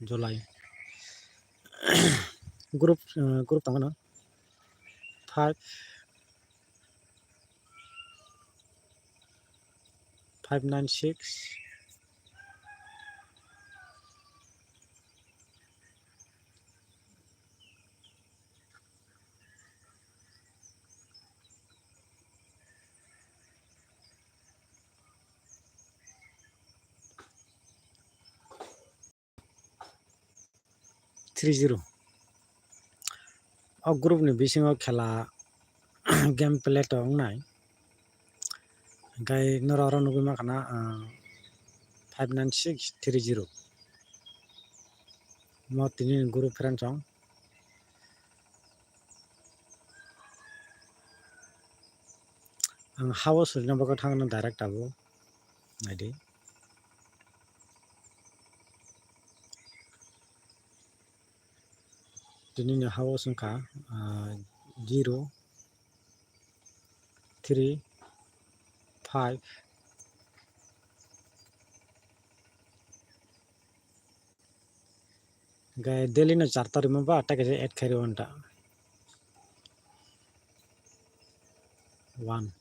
July group tangana 5 596 30 group ni bisingo khela game play to ngnai gai noraro nuguma kana 59630 mo tini group friend chong ang house na bago thang direct abo id tini ni house ka 0 3 5 gai daily na 4 ta remember attack je 8 khari onta 1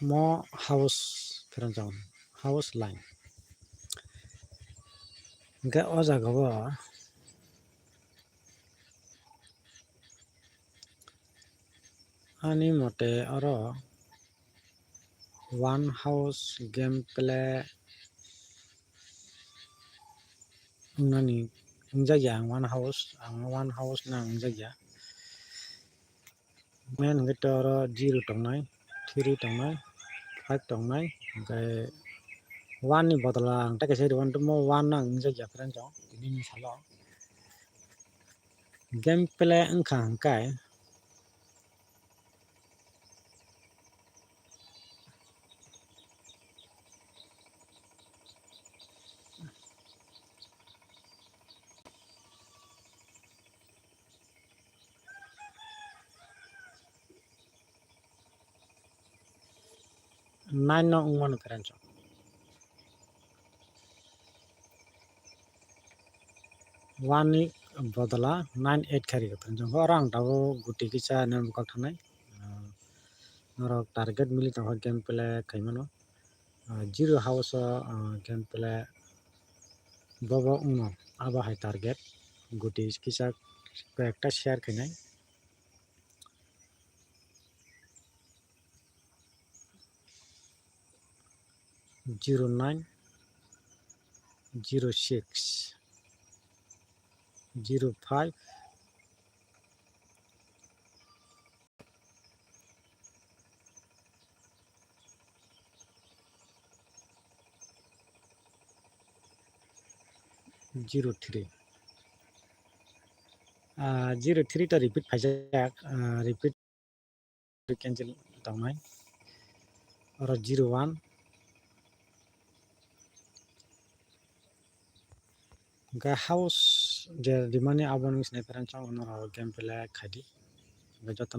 mo house friend chong house line gai oja gabo ani mote aro one house gameplay nani unjaya one house na unjaya main aro 0 tongnai 3 tongnai 5 tongnai gai 1 ni bodala angta ke seri 1 mo 1 na unjaya friend chong ini salo gameplay angkang kai 9 no ungman friend chong 1 ni bodala 9 8 khari friend chong orang tabo guti kisa nem bukak thanai norok target mili tang gameplay kaimano 0 house gameplay bobo uno aba hai target guti kisa kayakta share kainai 09 06 05 03 03 ta repeat phajak repeat cancel tongnai aro 01 ga house je dimani abon mis ne parang chong no gameplay khadi ga joto